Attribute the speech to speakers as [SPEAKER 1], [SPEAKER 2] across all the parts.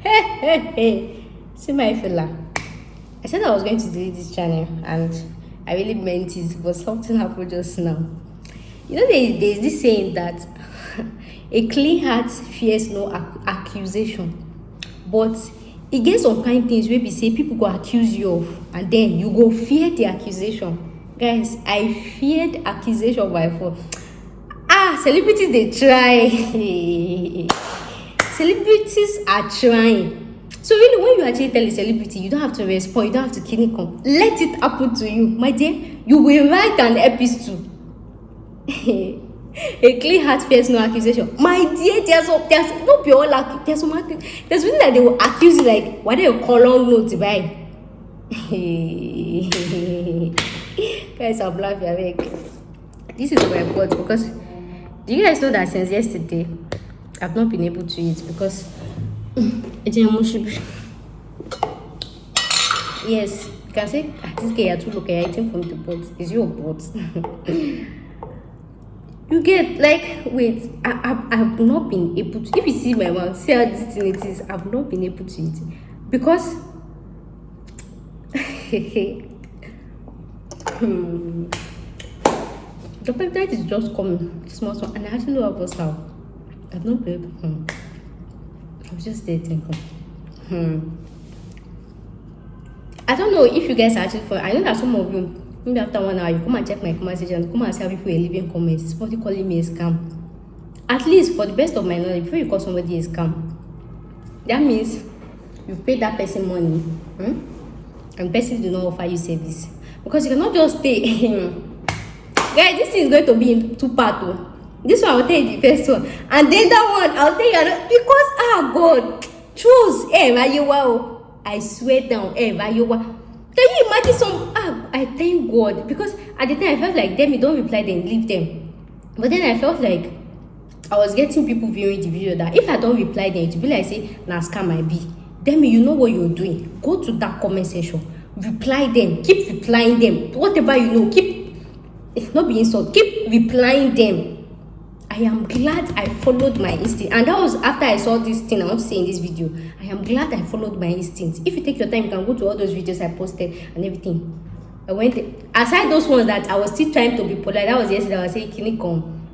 [SPEAKER 1] Hey. See my fella. I said I was going to delete this channel and I really meant it, but something happened just now. You know, there's this saying that a clean heart fears no accusation. But it gets some kind of things where we say people go accuse you of, and then you go fear the accusation. Guys, I feared accusation by force. Celebrities they try. Celebrities are trying. So really, when you actually tell a celebrity, you don't have to respond, you don't have to kill it. Let it happen to you, my dear. You will write an epistle. A clean heart fears no accusation. My dear, there's no be all there's some there's something that they will accuse you, like what they call on notes, right? Guys, I'm laughing. This is my God, because do you guys know that since yesterday I've not been able to eat because yes, you can say this guy too look at eating from the pot. Is your pot? You get like wait, I've not been able to. If you see my mouth, see how this thing it is. I've not been able to eat because the peptide is just coming small, and I actually know about how I've not been able. I was just there thinking. I don't know if you guys are actually I know that some of you, maybe after 1 hour, you come and check my comment section, come and see how people are leaving comments. Somebody calling me a scam. At least for the best of my knowledge, before you call somebody a scam, that means you paid that person money, and the person do not offer you service. Because you cannot just stay. Guys, this thing is going to be in 2 parts. This one I'll tell you the first one, and then that one I'll tell you another, because God, choose wow. I swear down, can you imagine some? I thank God, because at the time I felt like them, you don't reply, then leave them. But then I felt like I was getting people viewing the video that if I don't reply them, it will be like say na scam might be. Then you know what you're doing. Go to that comment section, reply them, keep replying them. Whatever you know, keep not being so. Keep replying them. I am glad I followed my instinct, and that was after I saw this thing I want to say in this video. I am glad I followed my instinct. If you take your time, you can go to all those videos I posted and everything. I went aside those ones that I was still trying to be polite. That was yesterday. I was saying, "Can you come?"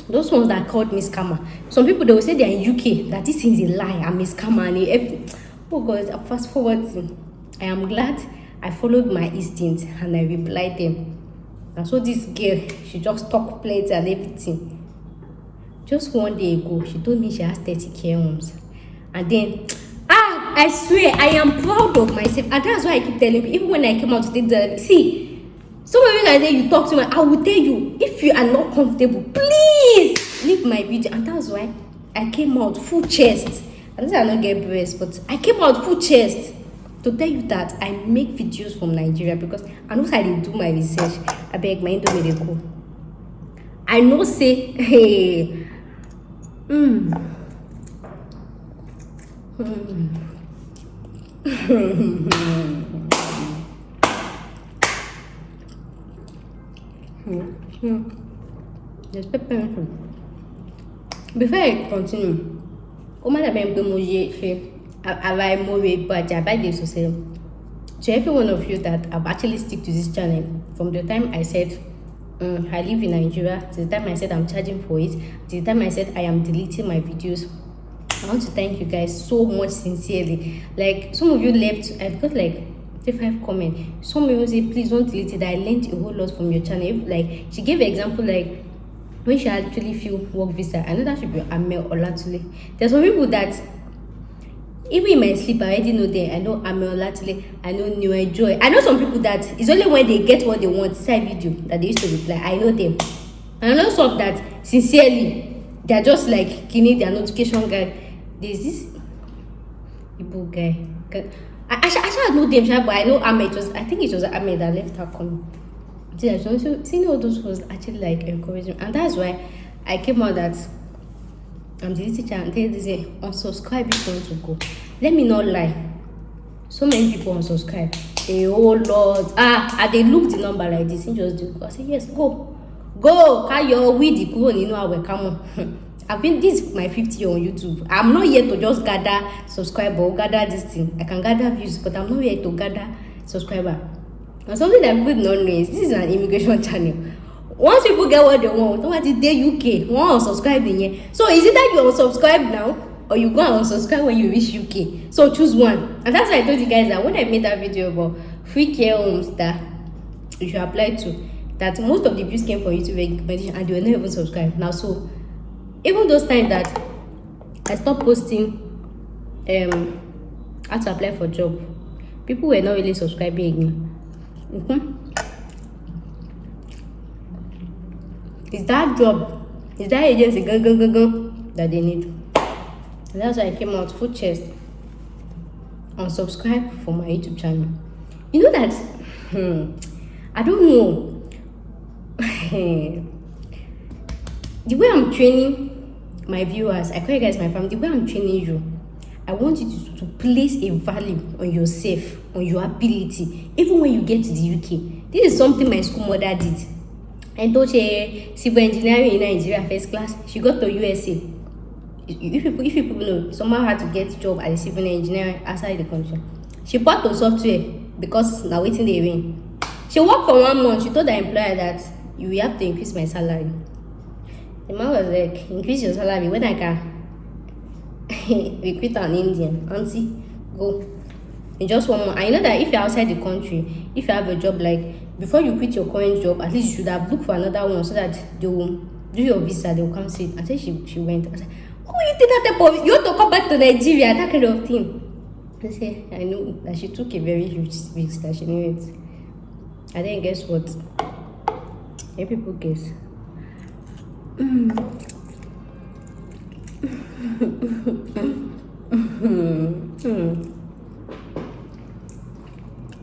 [SPEAKER 1] Those ones that called me scammer. Some people they will say they are in UK, that this is a lie. I'm a scammer and everything. Oh God, I'm fast forwarding. I am glad I followed my instinct and I replied them. And so this girl, she just talk plates and everything. Just 1 day ago, she told me she has 30 care homes. And then, I swear, I am proud of myself. And that's why I keep telling people, even when I came out to take the, see, some of you guys say you talk to me, I will tell you, if you are not comfortable, please leave my video. And that's why I came out full chest. I don't say I don't get breast, but I came out full chest to tell you that I make videos from Nigeria, because I know how they do my research. I beg my internet they go. I know say, hey, There's pepper. Before I continue, to every one of you that have actually stick to this channel from the time I said I live in Nigeria, to the time I said I'm charging for it, to the time I said I am deleting my videos. I want to thank you guys so much sincerely. Like some of you left, I've got like 35 comments. Some of you say please don't delete it. I learned a whole lot from your channel. Like she gave an example, like when she actually feel work visa. I know that should be Amel Olatule. There's some people that even in my sleep I already know them. I know Amel Olatule, I know New Joy. I know some people that it's only when they get what they want inside video that they used to reply. I know them. And I know some that sincerely they're just like Kini, their notification guy. There's this Igbo guy. I should know them, but I know Ahmed. I think it was Ahmed that left her comment. So seeing all those was actually like encouraging, and that's why I came out that I'm deleting channel and tell this unsubscribe if you want to go. Let me not lie. So many people unsubscribe. A whole lot. And they look the number like this and just do. I say yes, go. Kayo with the cool, you know, I will come on. I've been this my 50th year on YouTube. I'm not here to just gather subscriber or gather this thing. I can gather views, but I'm not here to gather subscriber. And something that people don't know is this is an immigration channel. Once people get what they want, what is their UK, one unsubscribe in here. So is it that you unsubscribe now, or you go and unsubscribe when you reach UK? So choose one. And that's why I told you guys that when I made that video about free care homes that you should apply to, that most of the views came from YouTube recommendation and they were not even subscribed. Now, so even those times that I stopped posting how to apply for job, people were not really subscribing again. It's that job, it's that agency that they need. And that's why I came out full chest and subscribe for my YouTube channel. You know that I don't know the way I'm training my viewers, I call you guys my family, the way I'm training you, I want you to place a value on yourself, on your ability, even when you get to the UK. This is something my school mother did. I told her civil engineering in Nigeria first class. She got to USA. If people know, someone had to get job as a civil engineer outside the country. She bought the software because now waiting they win. She worked for 1 month. She told the employer that you have to increase my salary. The man was like, increase your salary when I can recruit an Indian. Auntie, go. In just 1 month. I know that if you're outside the country, if you have a job, like before you quit your current job, at least you should have looked for another one so that they will do your visa, they will cancel it. And then she went. I said, who you think that type of, you want to come back to Nigeria, that kind of thing? I said, I know that she took a very huge risk, that she knew it. And then guess what? Hey, people guess.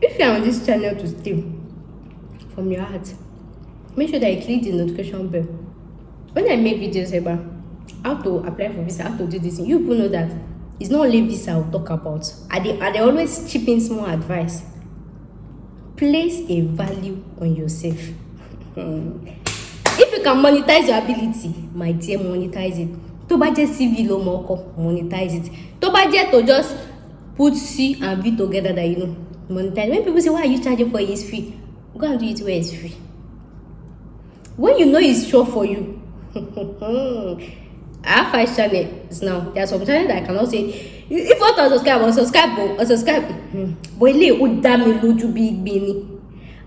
[SPEAKER 1] If you're on this channel to stay from your heart, make sure that you click the notification bell. When I make videos about how to apply for visa, how to do this, you people know that it's not only visa I'll talk about. They always chip in small advice. Place a value on yourself. If you can monetize your ability, my dear, monetize it. To budget CV low more, monetize it. To budget to just put C and V together that you know, monetize. When people say, why are you charging for it? It's free. Go and do it where it's free. When you know it's sure for you. I have 5 channels now. There are some channels that I cannot say, if you want to subscribe, but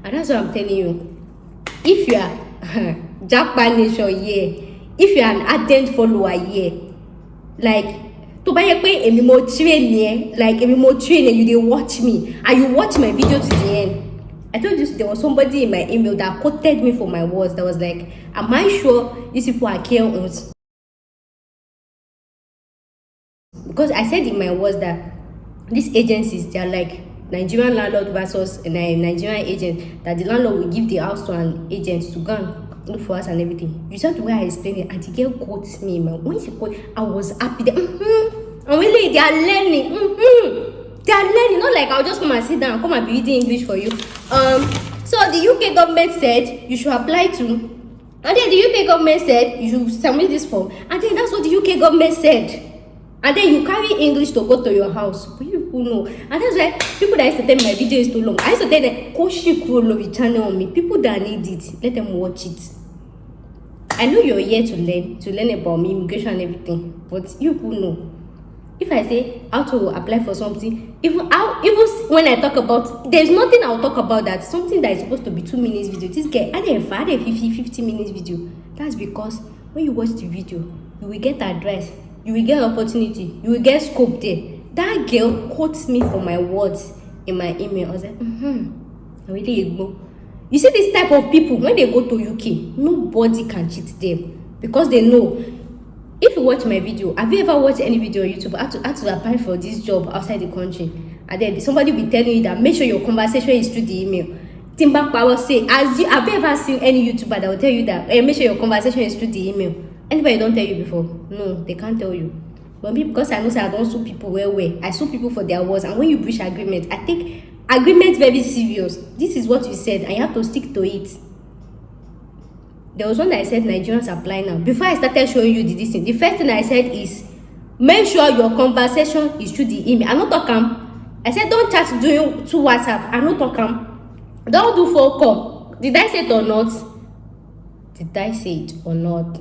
[SPEAKER 1] and that's what I'm telling you. If you are Japan Nation, yeah. If you are an ardent follower, yeah. Like, to buy a pay a more train, yeah. Like, a more train, you didn't watch me. And you watch my video to the end. I told you there was somebody in my email that quoted me for my words. That was like, am I sure these people are care homes? Because I said in my words that these agencies, they are like Nigerian landlord versus a Nigerian agent, that the landlord will give the house to an agent to go and look for us and everything. You saw the way I explained it, and the girl quotes me, man. When she quote, I was happy. And really, they are learning. They are learning. Not like I'll just come and sit down, come and be reading English for you. So the UK government said you should apply to, and then the UK government said you should submit this form, and then that's what the UK government said. And then you carry English to go to your house. But you people know. And that's why people that used to tell me my video is too long, I used to tell them, Koshi Kurolovi channel on me. People that need it, let them watch it. I know you're here to learn about me, immigration and everything. But you people know. If I say how to apply for something, even when I talk about, there's nothing I'll talk about that. Something that is supposed to be 2 minutes video. This guy added a 50 minutes video. That's because when you watch the video, you will get advice. You will get opportunity. You will get scope there. That girl quotes me for my words in my email. I was like, I really ignore. You see this type of people, when they go to UK, nobody can cheat them. Because they know. If you watch my video, have you ever watched any video on YouTube how to apply for this job outside the country? And then somebody will be telling you that make sure your conversation is through the email. Timber Power say, have you ever seen any YouTuber that will tell you that make sure your conversation is through the email? Anybody don't tell you before? No, they can't tell you. But me, because I know I don't sue people well. I sue people for their words. And when you breach agreement, I take agreement very serious. This is what you said, and you have to stick to it. there was one that I said Nigerians apply now. Before I started showing you this thing, the first thing I said is make sure your conversation is through the email. I no talk I said don't chat through WhatsApp. I no talk don't do phone call. Did I say it or not? Did I say it or not?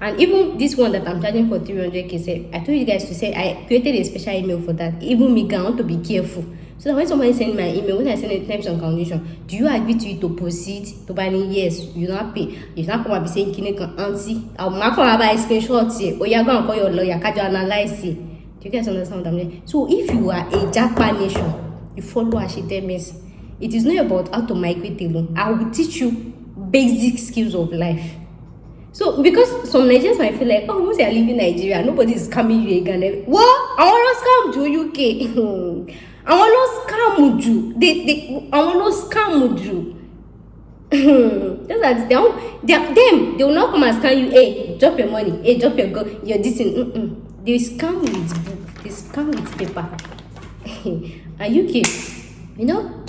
[SPEAKER 1] And even this one that I'm charging for 300k, say I told you guys to say I created a special email for that. Even me, I want to be careful. So that when somebody send my email, when I send it terms and conditions, do you agree to it to proceed to buy any? Yes, you not pay. You not come and be saying kine can auntie. I'll mark on a screenshot here. Or you're gonna call your lawyer, can you analyze it? Do you guys understand what I'm saying? So if you are a Japan nation, you follow Ashitemis. It is not about how to migrate alone. I will teach you basic skills of life. So because some Nigerians might feel like, oh, once you are leaving Nigeria, nobody is coming you again. What? I want to come to UK. I want to scam you. I want to scam you. Just as they will not come and scam you. Hey, drop your money. Hey, drop your go. You're this thing. They scam with book. They scam with paper. And UK, you know,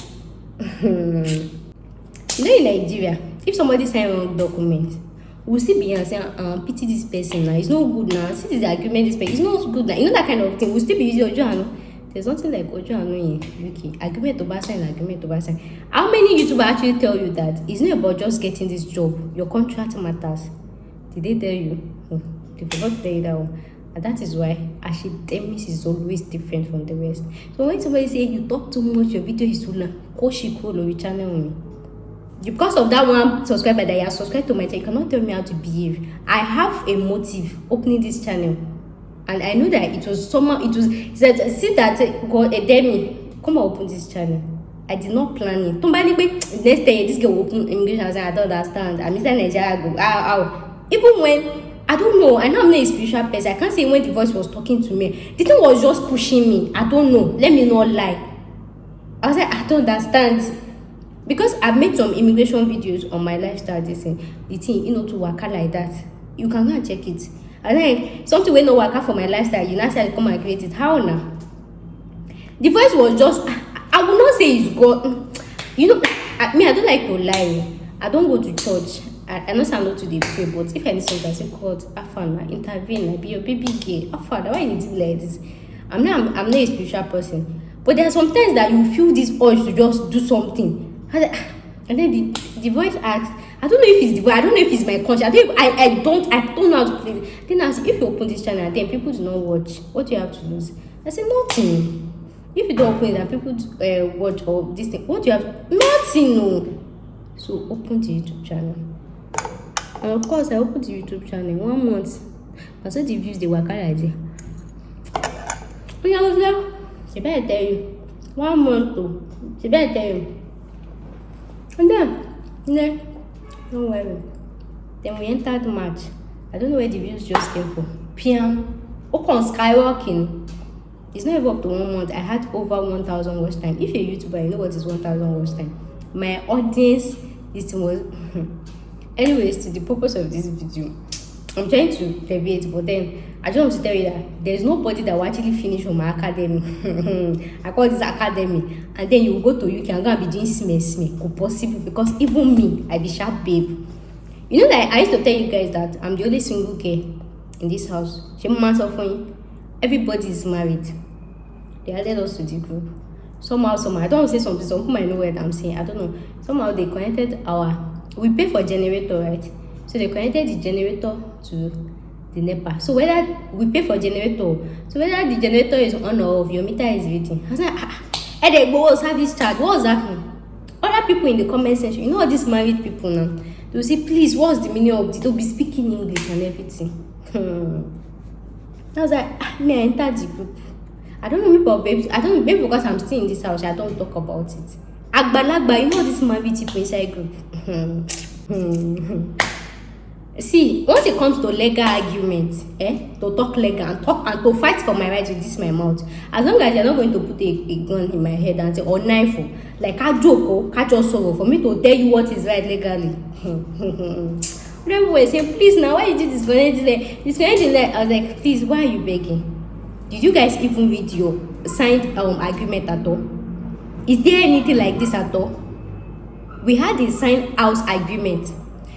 [SPEAKER 1] in Nigeria, if somebody sign a document, we'll still be here saying, pity this person now. It's not good now. See this agreement, this person. It's not good now. You know that kind of thing. We'll still be using Ojo. There's nothing like Ojo in UK. Agreement to sign, agreement to sign. How many YouTubers actually tell you that it's not about just getting this job? Your contract matters. Did they tell you? Oh, they forgot to tell you that one. And that is why Ashitemis is always different from the rest. So when somebody say you talk too much, your video is too long, go channel me. Because of that one subscriber that you are subscribed to my channel, you cannot tell me how to behave. I have a motive opening this channel. And I know that it was somehow, it said, see that God, Demi, come and open this channel. I did not plan it. Next day, this girl will open immigration. I was like, I don't understand. I'm Mr. Nigeria, go, Even when, I don't know, I know I'm not a spiritual person. I can't say when the voice was talking to me. The thing was just pushing me. I don't know. Let me not lie. I was like, I don't understand. Because I've made some immigration videos on my lifestyle, this thing, the thing, to work out like that. You can go and check it. And then something will not work out for my lifestyle, you now say I come and create it. How now? The voice was just, I will not say it's God. I don't like to lie. I don't go to church. I know I'm not to the pray, but if I need something, I say, God, Afana, intervene, be your baby gay. Afana, why you need to be like this? I'm not a spiritual person. But there are sometimes that you feel this urge to just do something. And then the voice asks, I don't know if it's the voice, I don't know if it's my conscience. I don't know how to play it. Then I say, if you open this channel and then people do not watch, what do you have to lose? I say, nothing. If you don't open it and people watch or this thing, what do you have? Nothing, no. So open the YouTube channel. And of course, I opened the YouTube channel 1 month. I saw the views, they were kind of idea. And I was like, she better tell you. 1 month though. She better tell you. And then, don't worry. Then we entered March. I don't know where the views just came from. PM. Upon skyrocketing. It's not even up to 1 month. I had over 1,000 watch time. If you're a YouTuber, you know what is 1,000 watch time. My audience, this was... Anyways, to the purpose of this video, I'm trying to deviate, but then I just want to tell you that there's nobody that will actually finish from my academy. I call this academy. And then you go to UK and go and be doing smell. Possible, because even me, I be sharp babe. You know that I used to tell you guys that I'm the only single girl in this house. Everybody is married. They added us to the group. Somehow, I don't want to say something, some people might know what I'm saying. I don't know. Somehow they connected we pay for generator, right? So they connected the generator to the NEPA. So whether we pay for generator, so whether the generator is on or off, your meter is reading. I was like, and they go service charge. What was happening? Other people in the comment section, you know all these married people now, they'll say, please, what's the meaning of it? They'll be speaking English and everything. I was like, may I enter the group? I don't know about babes. I don't know, maybe because I'm still in this house, I don't talk about it. Agbalagba, you know this married people inside group. See, once it comes to legal arguments, to talk legal and to fight for my rights with this my mouth, as long as you're not going to put a gun in my head and say, or knife, like a joke, catch your sorrow for me to tell you what is right legally. People were saying, please now, why you do this? I was like, please, why are you begging? Did you guys even read your signed agreement at all? Is there anything like this at all? We had a signed house agreement.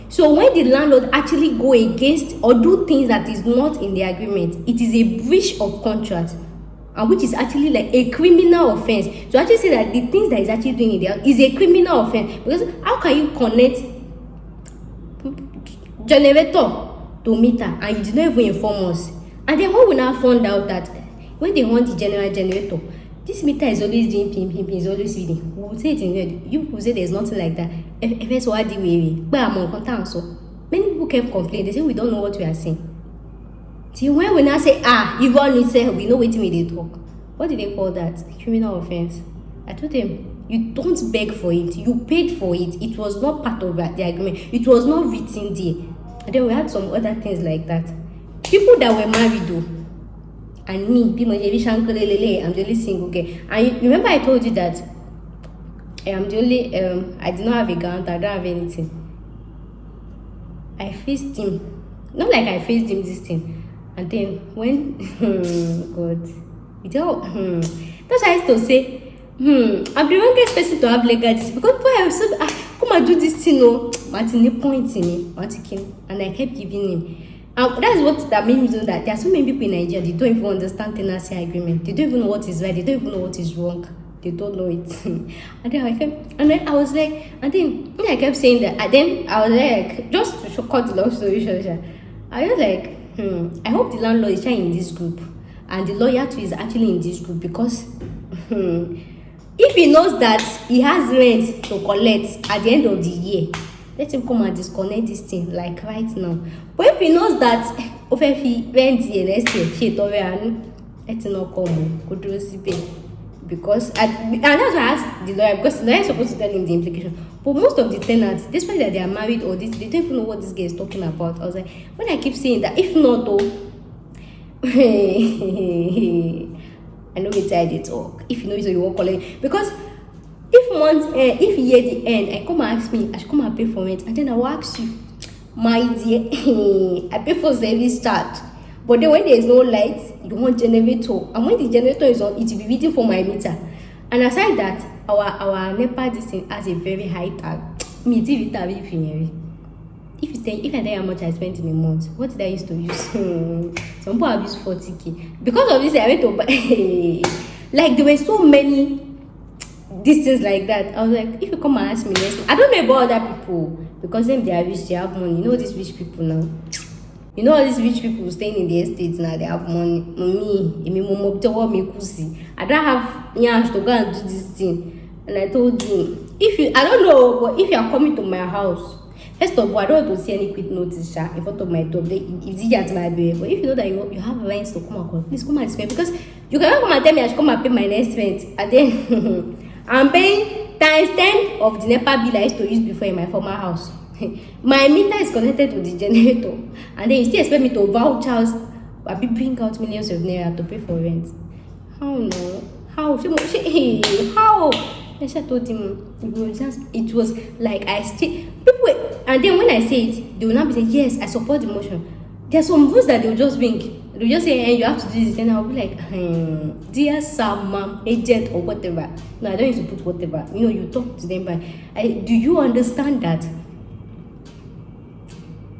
[SPEAKER 1] So when the landlord actually go against or do things that is not in the agreement, it is a breach of contract, and which is actually like a criminal offense. So actually say that the things that is actually doing in there is a criminal offense, because how can you connect generator to meter and you did not even inform us? And then when we now found out that when they want the general generator, this meter is always doing pim, is always reading. We will say it in red. You will say there's nothing like that. If it's what the way, but I'm on contact. So many people kept complaining. They say we don't know what we are saying. See, when we now say, you want to say, we know what they talk. What did they call that? Criminal offense. I told them, you don't beg for it. You paid for it. It was not part of the agreement. It was not written there. And then we had some other things like that. People that were married though, and me, I'm the only single girl. And you remember I told you that I'm the only, I did not have a guarantee, I don't have anything. I faced him. Not like I faced him this thing. And then when, God, you know, that's why I used to say, I'm the wrongest person to have legalities, because before I was so, come and do this thing, no, Martin points in him, and I kept giving him. That's what that made me know that there are so many people in Nigeria, they don't even understand tenancy agreement. They don't even know what is right. They don't even know what is wrong. They don't know it. and then I was like, and then when I kept saying that, and then I was like, just to cut the long story short, I was like, I hope the landlord is in this group, and the lawyer too is actually in this group, because if he knows that he has rent to collect at the end of the year, let him come and disconnect this thing like right now. But if he knows that if he rent the next year, let him not come. Go to the because and that's why I asked the lawyer, because the lawyer is supposed to tell him the implication. But most of the tenants, despite that they are married or this, they don't even know what this guy is talking about. I was like, when I keep saying that, if not though, I know it's how they talk. If you know it, so you won't collect, because if you hear the end, I come and ask me, I should come and pay for it, and then I will ask you, my dear, I pay for service charge, but then when there is no light, you want generator, and when the generator is on, it will be reading for my meter. And aside that, our NEPA this thing has a very high tag. Me, if you tell if I tell you how much I spent in a month, what did I used to use? Some people have used 40k. Because of this, I went to buy like there were so many these things like that. I was like, if you come and ask me next, I don't know about other people, because them they are rich, they have money. You know these rich people now. You know all these rich people staying in the estates now, they have money. I don't have cash to go and do this thing. And I told you, I don't know, but if you are coming to my house, first of all, I don't want to see any quick notice in front of my door. It's easy at my bed. But if you know that you have rents to come and call, please come and spend, because you cannot come and tell me I should come and pay my next rent, and then I'm paying times 10 of the NEPA bill I used to use before in my former house. My meter is connected to the generator, and then you still expect me to vouch house, I'll be bring out millions of naira to pay for rent. How no? How? How? And I told him it was like I still people, and then when I say it, they will not be saying yes, I support the motion. There are some votes that they will just bring. They'll just say, you have to do this, and I'll be like, dear sir, ma'am, agent, or whatever. No, I don't need to put whatever. You know, you talk to them, but do you understand that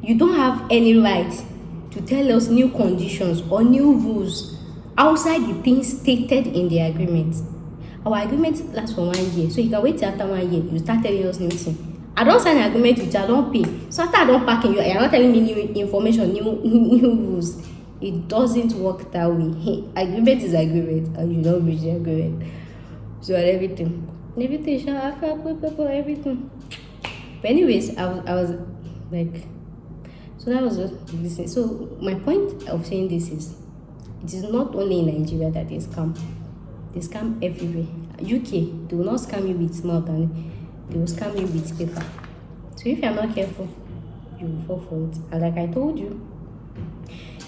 [SPEAKER 1] you don't have any right to tell us new conditions or new rules outside the things stated in the agreement? Our agreement lasts for 1 year, so you can wait till after 1 year, you start telling us new things. I don't sign an agreement with you, I don't pay. So after I don't pack in, you're not telling me new information, new rules. It doesn't work that way. Agreement is agreement, and you don't reach the agreement. So everything, everything. But anyways, I was like, so that was just this. So my point of saying this is, it is not only in Nigeria that they scam. They scam everywhere. UK, they will not scam you with mouth, and they will scam you with paper. So if you are not careful, you will fall for it. And like I told you,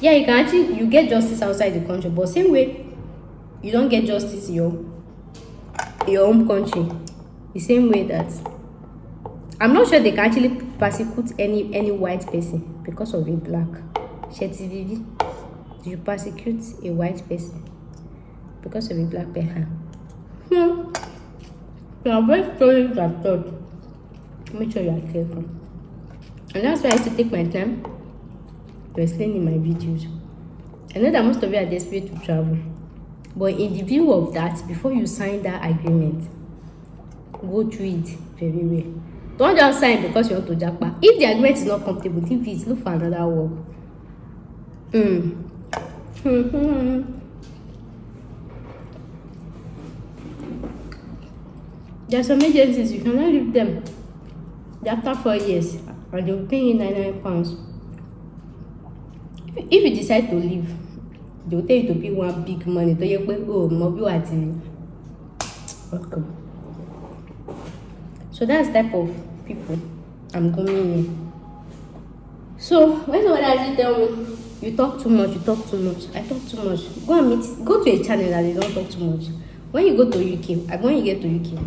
[SPEAKER 1] yeah, you can actually you get justice outside the country, but same way you don't get justice in your home country. The same way that I'm not sure they can actually persecute any white person because of a black. Shetty Vivi, do you persecute a white person because of a black person? There are very stories that thought. Make sure you are careful. And that's why I used to take my time to explain in my videos. I know that most of you are desperate to travel, but in the view of that, before you sign that agreement, go through it very well. Don't just sign because you want to japa. If the agreement is not comfortable, leave it, look for another work. There are some agencies you cannot leave them after 4 years and they will pay you £99. If you decide to leave, they will tell you to pay one big money. So you pay, oh, mobile at okay. So that's the type of people I'm going in. So when someone actually tell me, you talk too much, I talk too much. Go to a channel that they don't talk too much. When you go to UK, when you get to UK,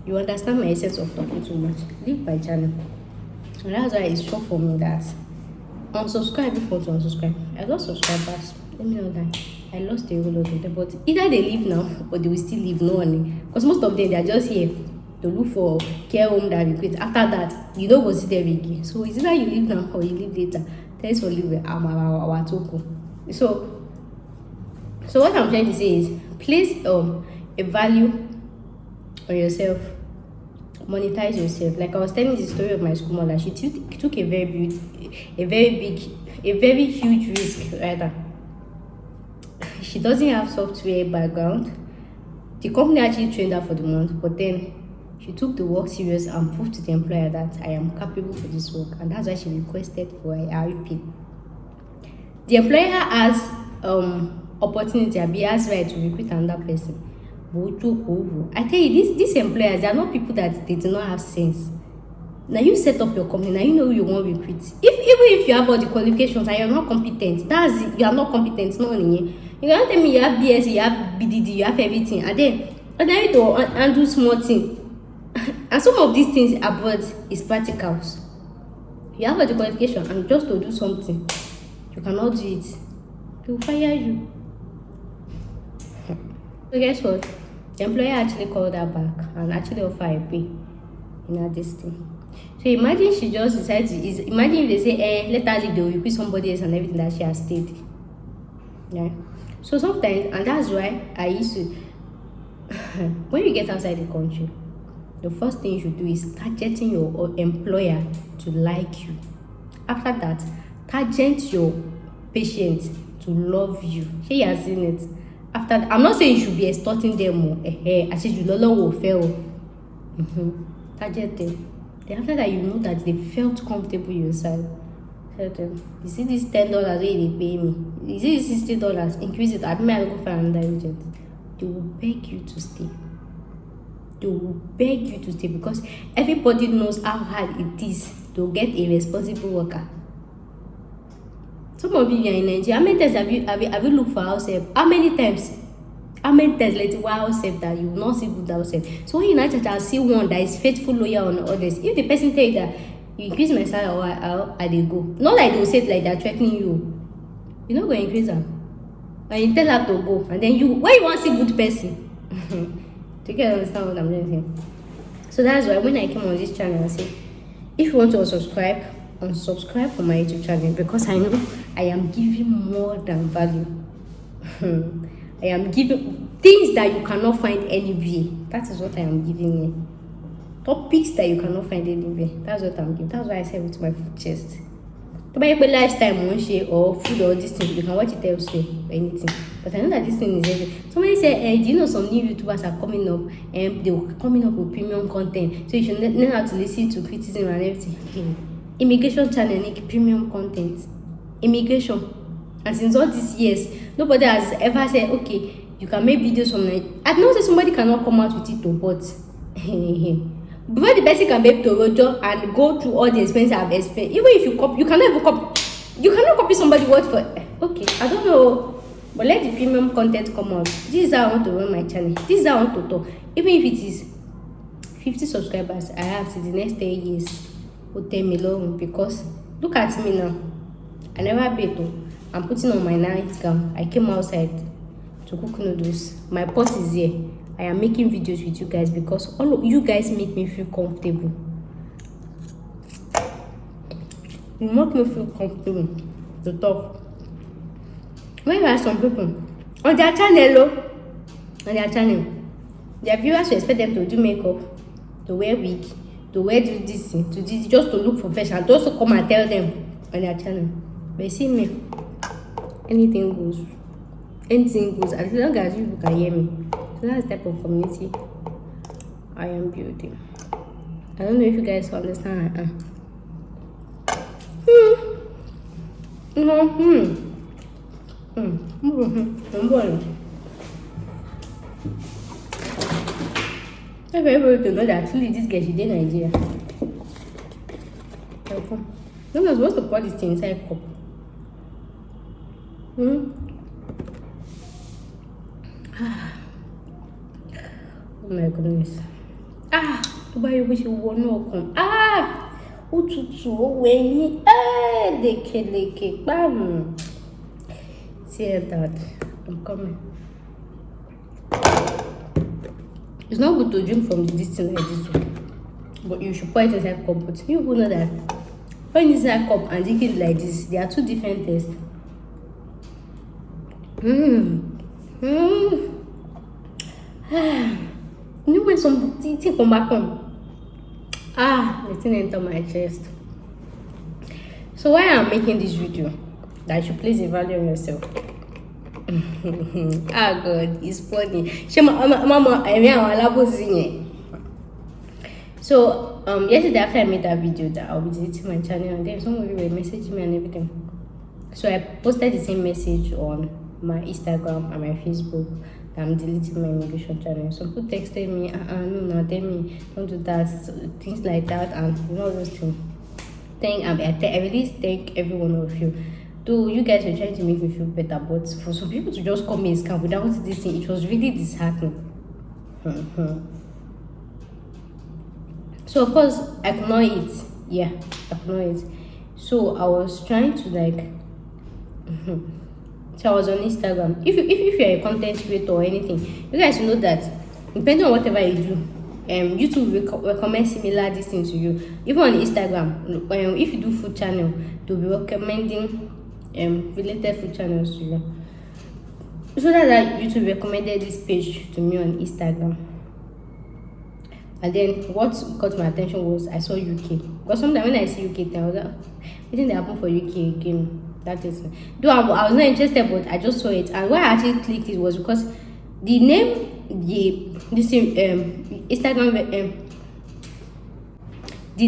[SPEAKER 1] you understand my essence of talking too much. Leave my channel. And that's why it's sure for me that unsubscribe if you want to unsubscribe. I lost subscribers. Let me know that. I lost a whole lot of them. But either they leave now or they will still leave, no money. Because most of them, they are just here to look for care home that we quit. After that, you don't go see them again. So it's either you leave now or you leave later. Thanks for leaving. So what I'm trying to say is, place a value on yourself. Monetize yourself. Like I was telling the story of my school mother, she took a very huge risk rather. She doesn't have software background. The company actually trained her for the month, but then she took the work serious and proved to the employer that I am capable for this work, and that's why she requested for a REP. The employer has opportunity, he has right to recruit another person. I tell you, these employers, they are not people that they do not have sense. Now you set up your company, now you know who you want to recruit. Even if you have all the qualifications and you're not competent, that's it, you are not competent, no one. You can't tell me you have BS, you have BDD, you have everything, and then you to undo small things. And some of these things abroad is practicals. You have all the qualification and just to do something, you cannot do it. They will fire you. So guess what? The employer actually called her back and actually offered a pay in her this thing. So imagine she just decided to, imagine if they say, let her leave, they will recruit somebody else and everything that she has stayed. Yeah. So sometimes, and that's why I used to, when you get outside the country, the first thing you should do is targeting your employer to like you. After that, target your patient to love you. She has seen it. After that, I'm not saying you should be extorting them more. I said you no longer will fail. Target them. Then after that, you know that they felt comfortable yourself. Tell them, you see this $10 where they pay me. You see this $60, increase it. I may go for another agent. They will beg you to stay. They will beg you to stay because everybody knows how hard it is to get a responsible worker. Some of you are in Nigeria. How many times have you looked for house help? How many times? How many times let you house help that you will not see good house help? So when you now try to see one that is faithful, loyal on others, if the person tell you that you increase my salary or I they go, not like they will say it like they're threatening you. You're not going to increase them. And you tell her to go, and then when you want to see good person, to get understand what I'm saying. So that's why when I came on this channel, I said, if you want to unsubscribe from my YouTube channel, because I know I am giving more than value. I am giving things that you cannot find anywhere. That is what I am giving you. Topics that you cannot find anywhere. That's what I'm giving. That's why I say with my food chest. To buy a lifestyle one share or food or this thing, you can watch it elsewhere or anything. But I know that this thing is everywhere. Somebody said, do you know some new YouTubers are coming up and they're coming up with premium content? So you should learn how to listen to criticism and everything. Immigration channel make premium content. Immigration. And since all these years, nobody has ever said, okay, you can make videos from Nigeria. I know that somebody cannot come out with it, but before the person can be able to roger and go through all the expenses I've expense, even if you copy, you cannot copy somebody's word for. Okay, I don't know, but let the premium content come out. This is how I want to run my channel. This is how I want to talk. Even if it is 50 subscribers, I have to the next 10 years. Will tell me long because look at me now. I never bet. I'm putting on my night gown. I came outside to cook noodles. My pot is here. I am making videos with you guys because all of you guys make me feel comfortable. You make me feel comfortable to talk. When you ask some people on their channel, their viewers will expect them to do makeup, to wear wig, to wear do this thing, to this, just to look professional, just to come and tell them on their channel. But see me, anything goes. Anything goes as long as you can hear me. So that's the type of community I am building. I don't know if you guys understand. Everybody to know that actually this girl, she did Nigeria. No one's supposed to pour this thing inside a cup. Oh my goodness. Why you wish you were not come? Leke, bam. See that. I'm coming. It's not good to drink from the distance like this, but you should pour it inside a cup. But you know that when it's inside a cup and drink it like this, there are two different tastes. You know when some tea come back home? The thing enter my chest. So why I'm making this video, that you should place a value on yourself. God, it's funny. So yesterday after I made that video that I'll be deleting my channel, and then some of you were messaging me and everything. So I posted the same message on my Instagram and my Facebook that I'm deleting my immigration channel. Some people texted me, no, tell me, don't do that, so, things like that, and you know those things. I really thank every one of you. Though you guys were trying to make me feel better, but for some people to just call me a scam without this thing, it was really disheartening. So of course I could not eat. Yeah, I could not eat. So I was trying to like so I was on Instagram. If you're a content creator or anything, you guys know that depending on whatever you do, YouTube will recommend similar this thing to you. Even on Instagram, if you do food channel, they'll be recommending related food channels to you. So that YouTube recommended this page to me on Instagram. And then what got my attention was I saw UK. Because sometimes when I see UK thing, I was like, I think they happen for UK again. That is, though I was not interested, but I just saw it. And why I actually clicked it was because the name, the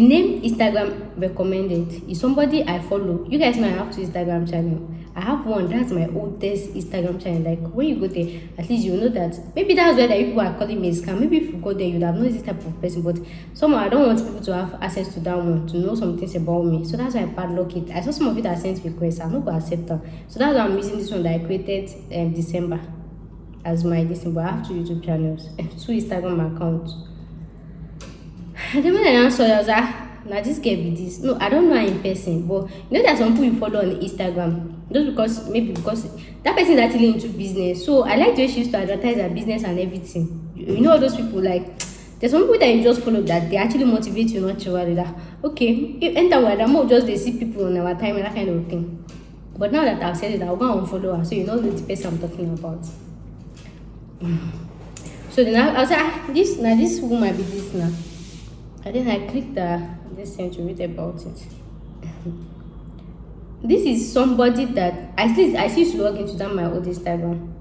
[SPEAKER 1] name Instagram recommended is somebody I follow. You guys know I have two Instagram channel. I have one, that's my oldest Instagram channel. Like when you go there, at least you know that maybe that's where the people are calling me a scam. Maybe if you go there, you'd have known this type of person. But somehow I don't want people to have access to that one, to know some things about me. So that's why I padlock it. I saw some of it that sent requests. I'm not going to accept them. So that's why I'm using this one that I created December as my December. I have two YouTube channels, two Instagram accounts. And then when I saw it, I was like, now this girl be this. No, I don't know her in person, but you know there's some people you follow on Instagram just because that person is actually into business. So I like the way she used to advertise her business and everything. You know those people, like there's some people that you just follow that they actually motivate you naturally. That okay, you enter where the more just they see people on our time and that kind of thing. But now that I've said it, I'll go and follow her, so you know the person I'm talking about. So then I was like, this woman might be this now. And then I clicked this thing to read about it. This is somebody that at least I used to log into that my old Instagram.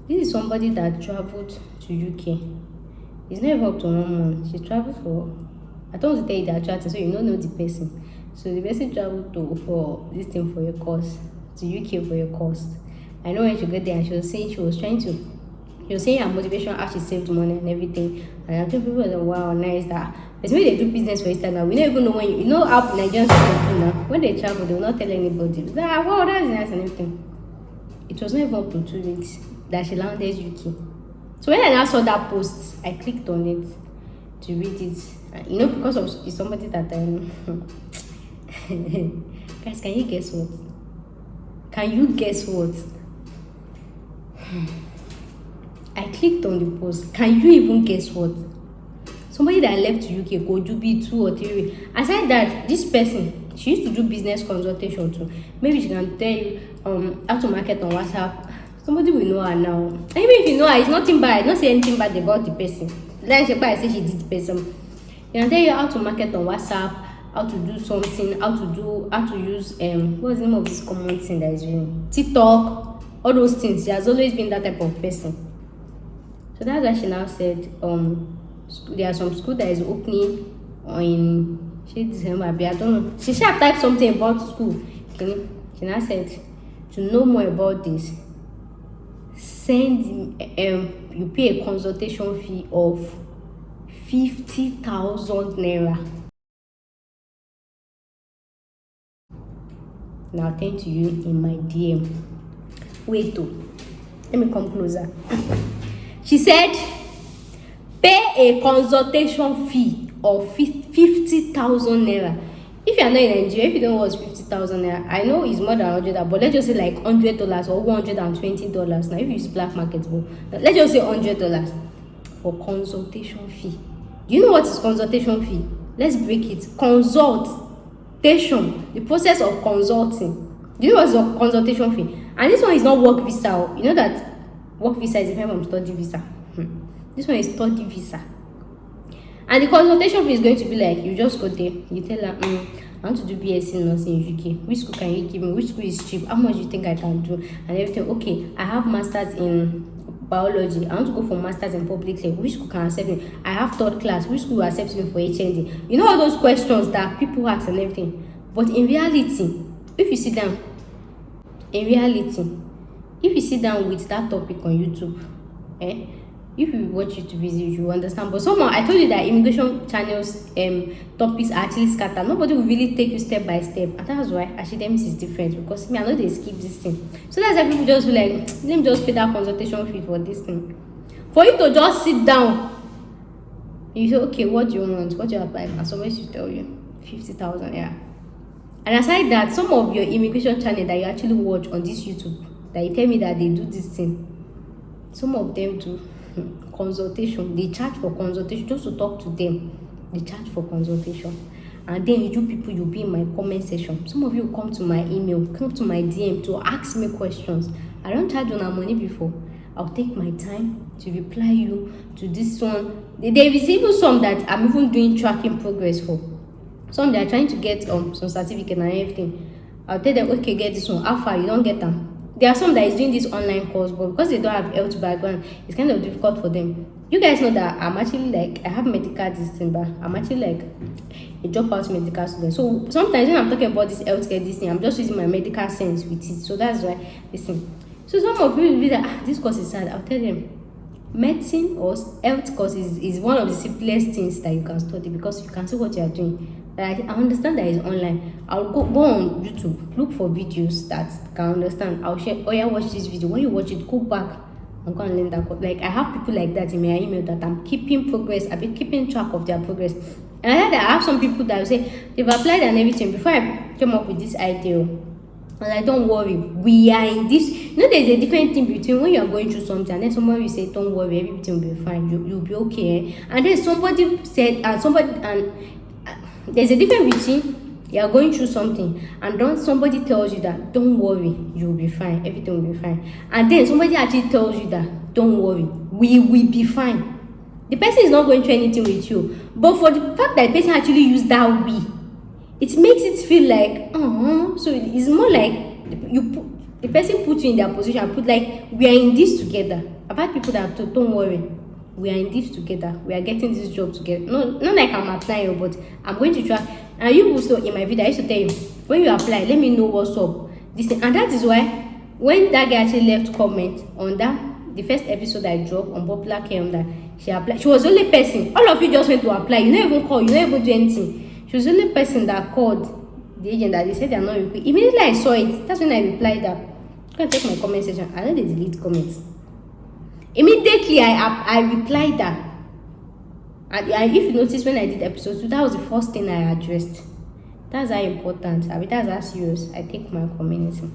[SPEAKER 1] This is somebody that traveled to UK. It's not even up to 1 month. She traveled for, I don't want to tell you the actual thing, so you don't know the person. So the person traveled for this thing for a course, to UK for a course. I know when she got there and she was saying her motivation, how she saved money and everything. And I think people were like, wow, nice that. But when they do business for Instagram, we don't even know when you know how Nigerians do now. When they travel, they will not tell anybody. It's like, wow, that's nice and everything. It was not even up to 2 weeks that she landed UK. So when I now saw that post, I clicked on it to read it. And, you know, because of it's somebody that guys, can you guess what? Can you guess what? I clicked on the post. Can you even guess what? Somebody that left UK could be 2 or 3 weeks. Aside that, this person, She used to do business consultation too. Maybe she can tell you how to market on WhatsApp. Somebody will know her now. And even if you know her, it's nothing bad. Not say anything bad about the person. Like I say she did the person. She can tell you how to market on WhatsApp, how to do something, how to use what's the name of this common thing that is doing? TikTok, all those things. She has always been that type of person. So that's why she now said there are some school that is opening in December. I don't know. She should have typed something about school. Okay. She now said to know more about this, send you pay a consultation fee of 50,000 naira. Now I'll tell to you in my DM. Wait, let me come closer. She said, pay a consultation fee of 50,000 naira. If you are not in Nigeria, if you don't know what's 50,000 naira, I know it's more than $100, but let's just say like $100 or $120. Now, if you use black market, but let's just say $100 for consultation fee. Do you know what is consultation fee? Let's break it. Consultation, the process of consulting. Do you know what's a consultation fee? And this one is not work visa. You know that work visa is different from study visa. This one is study visa. And the consultation fee is going to be like, you just go there, you tell her, I want to do BSc nursing in UK. Which school can you give me? Which school is cheap? How much do you think I can do? And everything. Okay, I have masters in biology. I want to go for masters in public health. Which school can accept me? I have third class. Which school accepts me for HND? You know all those questions that people ask and everything. But in reality, if you sit down, with that topic on YouTube, if you watch YouTube videos, you understand. But somehow I told you that immigration channels topics are actually scattered. Nobody will really take you step by step, and that's why academics is different, because me, I know they skip this thing. So that's why people just be like, let me just pay that consultation fee for this thing. For you to just sit down, you say, okay, what do you want? What do you apply? And somebody should tell you 50,000. Yeah. And aside that, some of your immigration channel that you actually watch on this YouTube, that you tell me that they do this thing, some of them do consultation. They charge for consultation just to talk to them. They charge for consultation. And then you people, you'll be in my comment section. Some of you come to my email, come to my DM to ask me questions. I don't charge on our money before. I'll take my time to reply you to this one. There is even some that I'm even doing tracking progress for. Some they are trying to get some certificate and everything. I'll tell them, okay, get this one. How far? You don't get them. There are some that is doing this online course, but because they don't have health background, it's kind of difficult for them. You guys know that I'm actually like, I have medical distance, but I'm actually like a dropout medical student. So sometimes when I'm talking about this healthcare this thing, I'm just using my medical sense with it. So that's why this thing. So some of you will be like, this course is sad. I'll tell them, medicine or health course is one of the simplest things that you can study, because you can see what you are doing. I understand that it's online. I'll go on YouTube, look for videos that can understand. I'll share, oh yeah, watch this video. When you watch it, go back and go and learn that. Like, I have people like that in my email that I'm keeping progress. I've been keeping track of their progress. And I have some people that will say they've applied and everything. Before I came up with this idea, and like, don't worry, we are in this. You know, there's a different thing between when you are going through something and then somebody will say, don't worry, everything will be fine. You'll be okay. And then somebody said, there's a difference between you are going through something and then somebody tells you that don't worry, you'll be fine, everything will be fine. And then somebody actually tells you that don't worry, we will be fine. The person is not going through anything with you, but for the fact that the person actually used that we, it makes it feel like so it's more like the person puts you in their position and put like, we are in this together. I've had people that have told, don't worry, we are in this together, we are getting this job together. Not like I'm applying, but I'm going to try. And you also in my video, I used to tell you, when you apply, let me know what's up. This thing. And that is why when that guy actually left comment on the first episode I dropped on Popular Care, that she applied, she was the only person. All of you just went to apply. You don't even call, you don't even do anything. She was the only person that called the agent that they said they're not recruiting. Immediately I saw it. That's when I replied that. You can check my comment section. I know they delete comments. Immediately I replied that. And if you notice, when I did episode 2, that was the first thing I addressed. That's how important, that's how serious I take my community.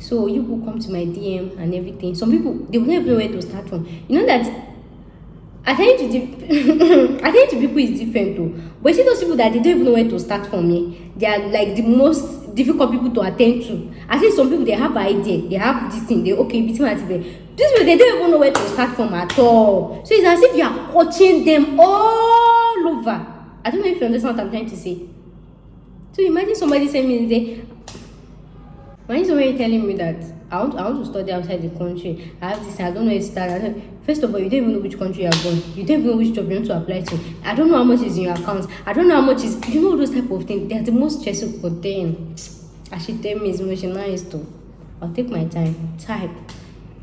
[SPEAKER 1] So you will come to my DM and everything. Some people, they will never know where to start from. You know that Attending to attending to people is different too. But you see those people that they don't even know where to start from here. They are like the most difficult people to attend to. I think some people they have an idea, they have this thing, they okay, beating my TV. These people they don't even know where to start from at all. So it's as if you are coaching them all over. I don't know if you understand what I'm trying to say. So imagine somebody saying me, imagine somebody telling me that I want to study outside the country. I have this, I don't know where to start. First of all, you don't even know which country you are going. You don't even know which job you want to apply to. I don't know how much is in your account. I don't know how much is, you know, those type of things. They're the most stressful. But then, I should tell me it's emotional too. I'll take my time, type,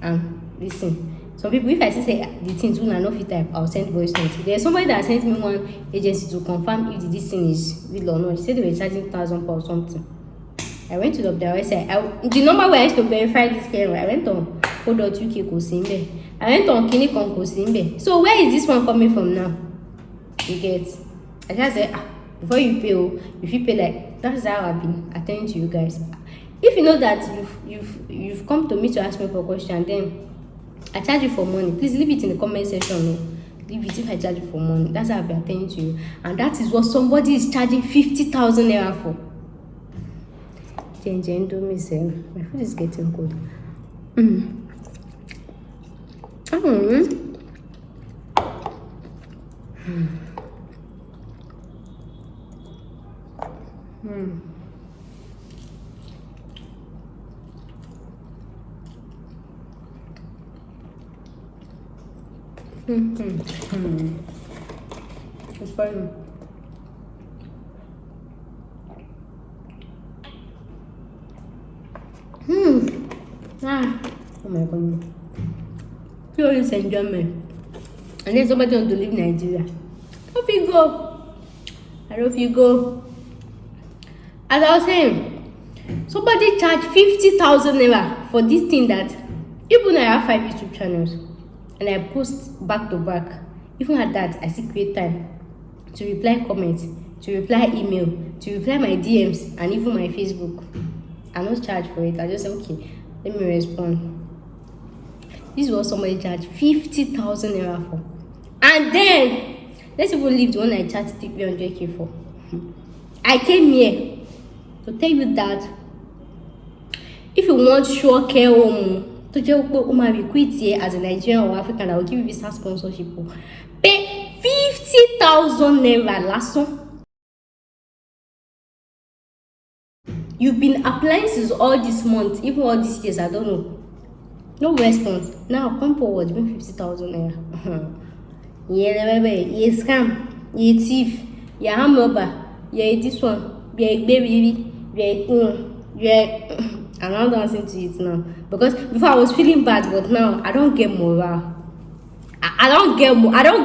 [SPEAKER 1] and listen. Some people, if I say the things when I know fit type, I'll send voice notes. There's somebody that sent me one agency to confirm if this thing is real or not. She said they were charging £1,000 or something. I went to the website. The number where I used to verify this camera, I went on co.uk Kosimbe. I went on Kinikon Kosimbe. So where is this one coming from now? You get? I just said, before you pay, if you pay like that's how I've been attending to you guys. If you know that you've come to me to ask me for a question, then I charge you for money. Please leave it in the comment section. No? Leave it if I charge you for money. That's how I've been attending to you. And that is what somebody is charging 50,000 naira for. Do me say my food is getting cold. It's fine. Oh my god. You always enjoy me. And then somebody want to leave Nigeria. Off you go. I don't know if you go. As I was saying, somebody charged 50,000 naira for this thing that even I have 5 YouTube channels and I post back to back. Even at that, I still create time to reply comments, to reply email, to reply my DMs and even my Facebook. I'm not charged for it. I just say, okay, let me respond. This is what somebody charged 50,000 naira for. And then, let's even leave the one I charged 300k for. I came here to tell you that if you want sure care home, to just be quit here as a Nigerian or African, I will give you visa sponsorship. Pay 50,000 naira last one. You've been applying since all this month, even all these years, I don't know. No response. Now come forward, give me 50,000 naira. You scam, you thief, you ham robber, you this one, you baby, you I'm not dancing to it now. Because before I was feeling bad, but now I don't get morale. I don't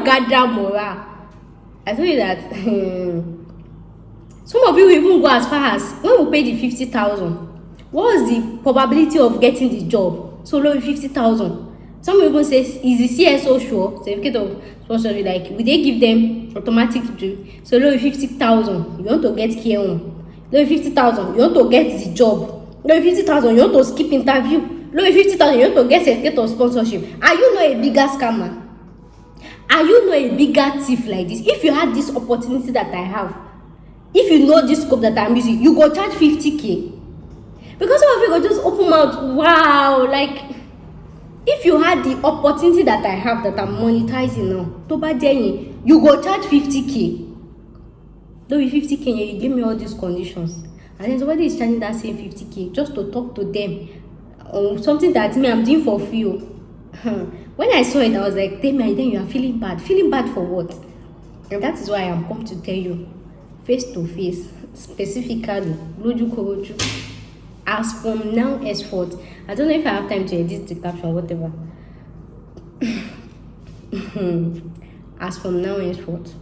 [SPEAKER 1] gather morale. I told you that some of you will even go as far as when we pay the 50,000. What is the probability of getting the job? So low 50,000. Some people say, is the CSO sure? Certificate of sponsorship, like, will they give them automatic do? So low 50,000, you want to get care home. Low 50,000, you want to get the job. Low 50,000, you want to skip interview. Low 50,000, you want to get certificate of sponsorship. Are you not a bigger scammer? Are you not a bigger thief like this? If you had this opportunity that I have, if you know this scope that I'm using, you go charge 50k. Because some of you go just open mouth, wow, like, if you had the opportunity that I have that I'm monetizing now, you go charge 50k. Though with 50k, you give me all these conditions. And then somebody is charging that same 50k just to talk to them on something that me, I'm doing for free. When I saw it, I was like, then you are feeling bad. Feeling bad for what? And that is why I am come to tell you, face to face, specifically, Loju Koroju. As from now henceforth, I don't know if I have time to edit the caption, whatever. As from now henceforth,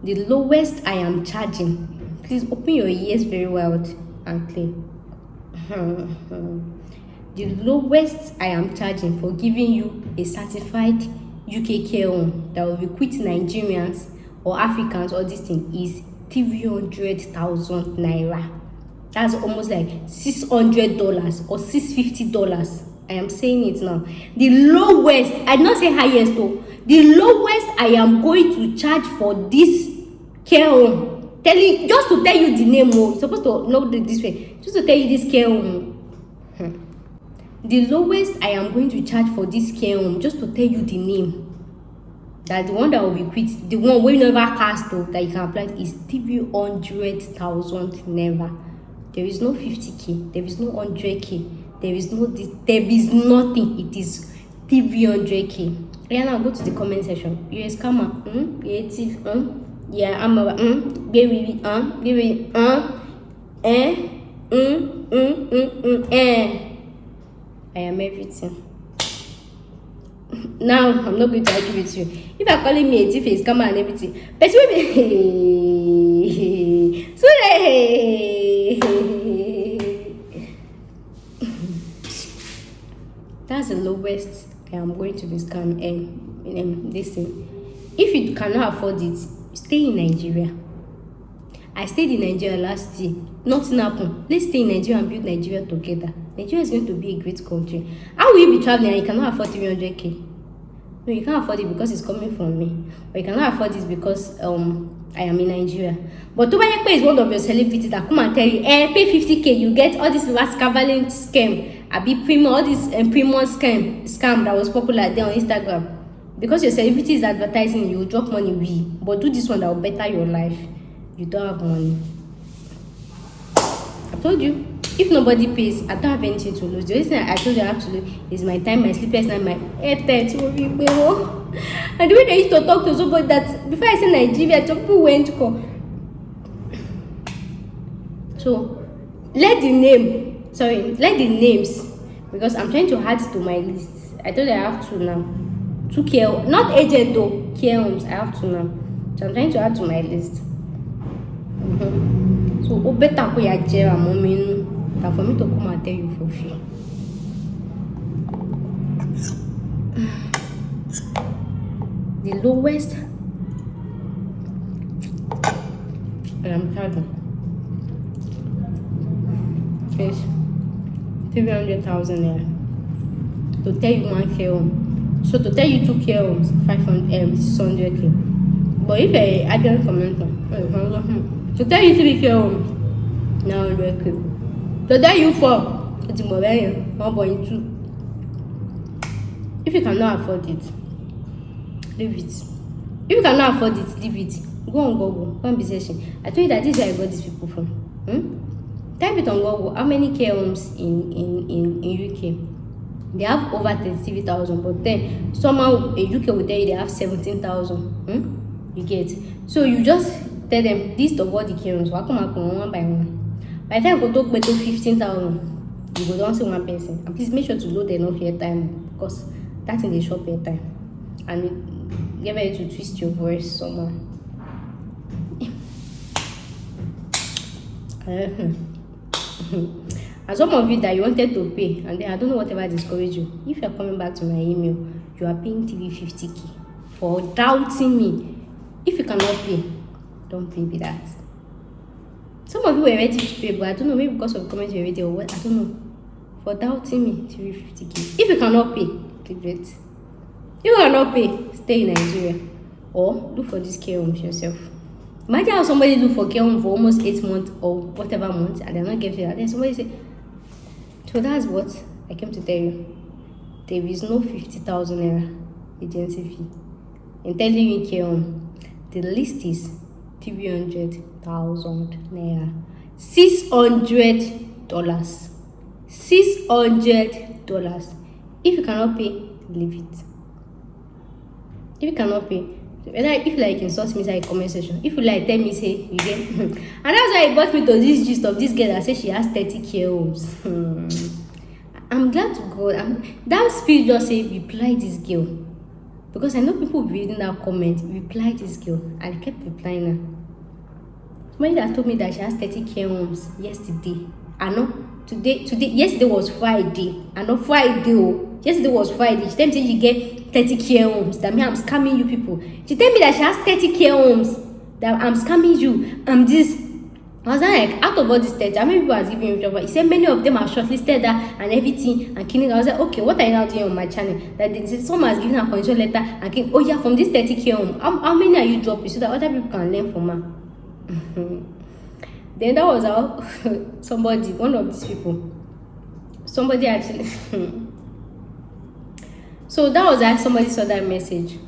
[SPEAKER 1] the lowest I am charging, please open your ears very well and clear. The lowest I am charging for giving you a certified UK care home that will recruit Nigerians or Africans or this thing is 300,000 naira. That's almost like $600 or $650. I am saying it now. The lowest, I did not say highest though. The lowest I am going to charge for this care home. Just to tell you the name, you're supposed to know this way. Just to tell you this care home. The lowest I am going to charge for this care home, just to tell you the name. That the one that will be quit, the one we never cast though, that you can apply is 300,000 naira. There is no 50k, there is no 100k, there is no this, there is nothing. It is 300k. Yeah, now go to the comment section. You're a scammer, you're a thief, yeah, I'm a baby, baby, I am everything. Now I'm not going to argue with you. If you're calling me a thief, a scammer and everything, but so that's the lowest I am going to be scam this thing. If you cannot afford it, stay in Nigeria. I stayed in Nigeria last year. Nothing happened. Let's stay in Nigeria and build Nigeria together. Nigeria is going to be a great country. How will you be traveling and you cannot afford 300k? No, you can't afford it because it's coming from me. Or you cannot afford it because I am in Nigeria. But Tobayekpe is one of your celebrities that come and tell you, pay 50k, you get all this last cavalling scam. All this premium scam that was popular there on Instagram. Because your celebrity is advertising, you will drop money, but do this one that will better your life. You don't have money. I told you, if nobody pays, I don't have anything to lose. The reason I told you I have to lose is my time, my sleepless night, my airtime. And the way they used to talk to somebody that before I said Nigeria, people went to call. So let the names, because I'm trying to add to my list. I told you I have to now. 2 care, not agent though, care homes. I have to now. So I'm trying to add to my list. So better for your jail moment than for me to come and tell you for free. The lowest I'm charging is 300,000 naira to tell you 1 care home. So to tell you 2 care homes, 600k. But if I don't comment to tell you 3 care homes, now 100k. To tell you 4, it's more than 1.2. If you cannot afford it, leave it. If you cannot afford it, leave it. Go on Google, go and be searching. I told you that this is where I got these people from. Type it on Google. How many care homes in UK? They have over 33,000, but then somehow a UK will tell you they have 17,000. You get? So you just tell them this of all the care homes. Come one by one. By the time you go to 15,000, you go down to one person. And please make sure to load enough your time, because that's in the shop your time. And get ready to twist your voice somehow. And some of you that you wanted to pay, and then I don't know whatever discouraged you. If you're coming back to my email, you are paying 350k for doubting me. If you cannot pay, don't pay with that. Some of you were ready to pay, but I don't know, maybe because of comments you already or what, I don't know. For doubting me, 350k. If you cannot pay, leave it. If you cannot pay, stay in Nigeria or look for this care homes yourself. Imagine how somebody look for care home for almost 8 months or whatever months and they're not getting that. Then somebody say, so that's what I came to tell you. There is no 50,000 naira agency fee. In telling you care home, the list is 300,000 naira. $600. $600. If you cannot pay, leave it. If you cannot pay, if you like insult me inside a comment section, if you like tell me say you get and that's why it brought me to this gist of this girl that says she has 30 care homes. I'm glad to God. That spirit just say reply this girl, because I know people will be reading that comment, reply this girl, and I kept replying her. Somebody that told me that she has 30 care homes yesterday. I know today yesterday was Friday. I know Friday. Yesterday was Friday. She told me she get 30 care homes. That means I'm scamming you people. She told me that she has 30 care homes. That I'm scamming you. I'm this. I was like, out of all these 30, how many people has given you job? He said many of them are shortlisted that and everything and killing. I was like, okay, what are you now doing on my channel? That someone has given a condition letter and came, oh yeah, from this 30K home, how many are you dropping so that other people can learn from her? Then that was how one of these people, somebody actually. So that was how somebody saw that message.